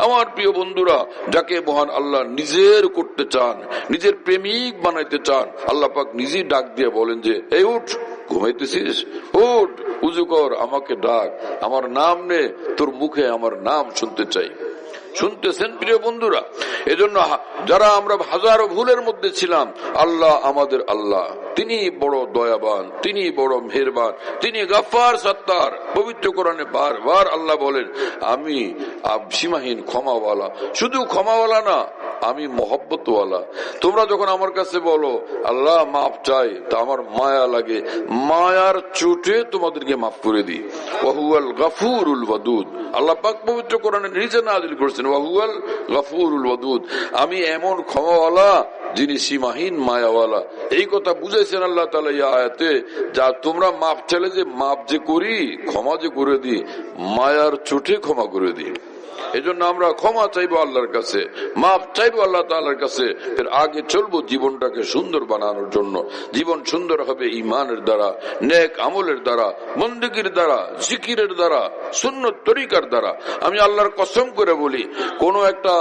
আমার প্রিয় বন্ধুরা, যাকে মহান আল্লাহ নিজের করতে চান, নিজের প্রেমিক বানাইতে চান, আল্লাহ পাক নিজেই ডাক দিয়ে বলেন যে এই উঠ, ঘুমাইতেছিস, উঠ, উজু কর, আমাকে ডাক, আমার নাম নে, তোর মুখে আমার নাম শুনতে চাই। শুনতেছেন প্রিয় বন্ধুরা? এজন্য যারা আমরা হাজারো ভুলের মধ্যে ছিলাম, আল্লাহ আমাদের আল্লাহ, তিনি বড় দয়াবান, তিনি বড় মেহেরবান, তিনি গাফফার সত্তার। পবিত্র কোরআনে বারবার আল্লাহ বলেন আমি সীমাহীন ক্ষমাওয়ালা। শুধু ক্ষমাওয়ালা না, আমি মহব্বতওয়ালা। তোমরা যখন আমার কাছে বলো আল্লাহ মাফ চাই, তা আমার মায়া লাগে, মায়ার চোটে তোমাদেরকে মাফ করে দিই। ওয়াহুয়াল গাফুরুল ওয়াদুদ, আল্লাহ পাক পবিত্র কোরআনে নিজে নাযিল করেছেন ওয়াহুয়াল গাফুরুল ওয়াদুদ, আমি এমন ক্ষমাওয়ালা যিনি সীমাহীন মায়াওয়ালা। এই কথা বুঝাইছেন আল্লাহ তাআলা এই আয়াতে, যা তোমরা মাফ চাইলে যে মাফ যে করি, ক্ষমা যে করে দিই, মায়ার চোটে ক্ষমা করে দিই। এজন্য আমরা ক্ষমা চাইবো আল্লাহর কাছে, মাফ চাইবো আল্লাহ তাআলার কাছে, এর আগে চলবো জীবনটাকে সুন্দর বানানোর জন্য। জীবন সুন্দর হবে ঈমানের দ্বারা, নেক আমলের দ্বারা, বন্দেগীর দ্বারা, জিকিরের দ্বারা, সুন্নত তরিকার দ্বারা। আমি আল্লাহর কসম করে বলি, কোন একটা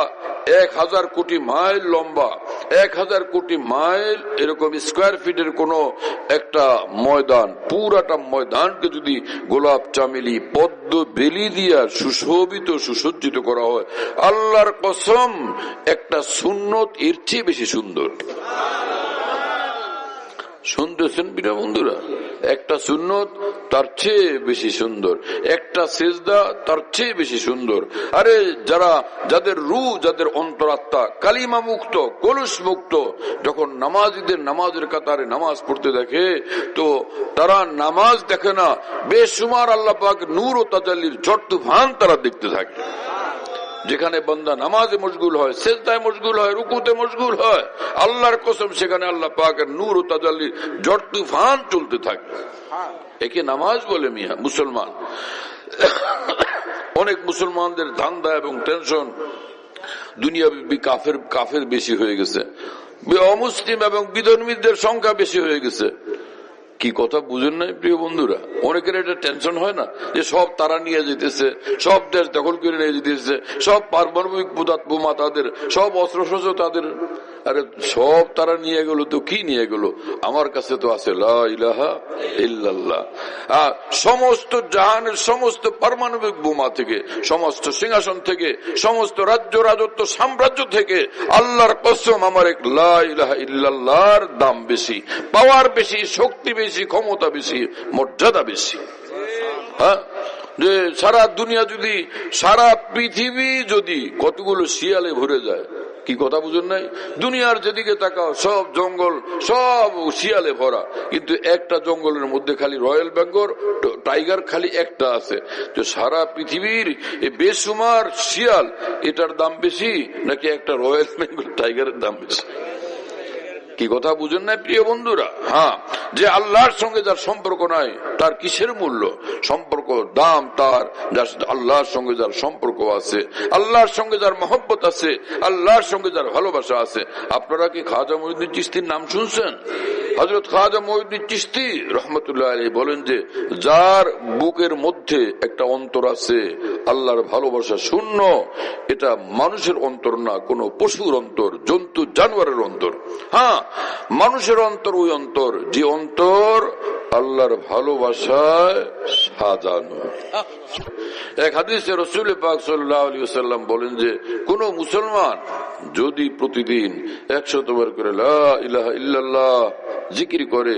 1000 কোটি মাইল লম্বা, 1000 কোটি মাইল এরকম স্কোয়ার ফিটের কোন একটা ময়দান, পুরাটা ময়দানকে যদি গোলাপ চামেলি পদ্ম বেলি দিয়া সুশোভিত সুসজ্জিত করা হয়, আল্লাহর কসম একটা সুন্নত এর চেয়ে বেশি সুন্দর। শুনতেছেন প্রিয় বন্ধুরা? একটা সুন্নত তার চেয়ে বেশি সুন্দর, একটা সেজদা তার চেয়ে বেশি সুন্দর। আরে যাদের রূহ, যাদের অন্তরাত্মা কালিমা মুক্ত, কলুষ মুক্ত, যখন নামাজীদের নামাজের কাতারে নামাজ পড়তে দেখে, তো তারা নামাজ দেখে না, বেশুমার আল্লাহ পাক নূর ও তাজাল্লির ঝড় তুফান তারা দেখতে থাকে। যেখানে বান্দা নামাজে মশগুল হয়, সেজদায় মশগুল হয়, রুকুতে মশগুল হয়, আল্লাহর কসম সেখানে আল্লাহ পাকের নূর ও তাজাল্লির ঝড় তুফান চলতে থাকে। একে নামাজ বলে মিয়া মুসলমান। অনেক মুসলমানদের ধান্দা এবং টেনশন, দুনিয়াবি কাফের বেশি হয়ে গেছে, অমুসলিম এবং বিধর্মীদের সংখ্যা বেশি হয়ে গেছে। কি কথা বুঝেন নাই প্রিয় বন্ধুরা? অনেকের এটা টেনশন হয় না যে সব তারা নিয়ে যেতেছে, সব দেশ দখল করে নিয়ে যেতেছে, সব পারমাণবিক বোমা তাদের, সব অস্ত্রশস্ত্র তাদের। আরে সব তারা নিয়ে গেল তো কি নিয়ে গেল? আমার কাছে তো আছে লা ইলাহা ইল্লাল্লাহ। সমস্ত জাহানের সমস্ত পারমাণবিক বোমা থেকে, সমস্ত সিংহাসন থেকে, সমস্ত রাজ্য রাজত্ব সাম্রাজ্য থেকে আল্লাহর কসম আমার এক লা ইলাহা ইল্লাল্লাহর দাম বেশি, পাওয়ার বেশি, শক্তি বেশি, ক্ষমতা বেশি, মর্যাদা বেশি। হ্যাঁ, যে সারা দুনিয়া যদি, সারা পৃথিবী যদি কতগুলো শিয়ালে ভরে যায়, কি কথা বুঝুন নাই? দুনিয়ার যেদিকে তাকাও সব জঙ্গল, সব শিয়ালে ভরা, কিন্তু একটা জঙ্গলের মধ্যে খালি রয়্যাল বেঙ্গল টাইগার খালি একটা আছে। তো সারা পৃথিবীর এই বেসুমার শিয়াল, এটার দাম বেশি নাকি একটা রয়্যাল বেঙ্গল টাইগারের দাম বেশি? কি কথা বুঝেন না প্রিয় বন্ধুরা? হ্যাঁ, যে আল্লাহর সঙ্গে যার সম্পর্ক নাই তার কিসের মূল্য? সম্পর্ক দাম তার, যার আল্লাহর সঙ্গে যার সম্পর্ক আছে, আল্লাহর সঙ্গে যার মহব্বত আছে, আল্লাহর সঙ্গে যার ভালোবাসা আছে। আপনারা কি খাজা মঈনুদ্দিন চিশতির নাম শুনছেন? হযরত খাজা মঈনুদ্দিন চিশতি রহমতুল্লাহ আলাইহি বলেন যে যার বুকের মধ্যে একটা অন্তর আছে আল্লাহর ভালোবাসা শূন্য, এটা মানুষের অন্তর না, কোন পশুর অন্তর, জন্তু জানোয়ারের অন্তর। হ্যাঁ, মানুষের অন্তর ওই অন্তর যে অন্তর আল্লাহর ভালোবাসায় সাজানো। এক হাদিসে রাসূল পাক সাল্লাল্লাহু আলাইহি ওয়াসাল্লাম বলেন যে কোন মুসলমান যদি প্রতিদিন 100 বার করে লা ইলাহা ইল্লাল্লাহ জিকির করে,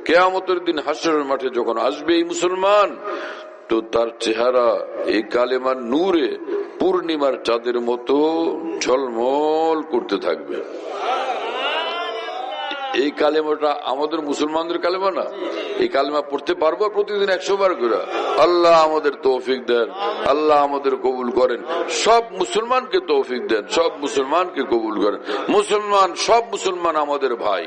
কিয়ামতের দিন হাশরের মাঠে যখন আসবে এই মুসলমান, তো তার চেহারা এই কালেমার নূরে পূর্ণিমার চাঁদের মতো ঝলমল করতে থাকবে। এই কালেমাটা আমাদের মুসলমানদের কালেমা না? এই কালেমা পড়তে পারবো প্রতিদিন 100 বার করে? আল্লাহ আমাদের তৌফিক দেন, আল্লাহ আমাদের কবুল করেন, সব মুসলমানকে তৌফিক দেন, সব মুসলমানকে কবুল করেন। মুসলমান, সব মুসলমান আমাদের ভাই।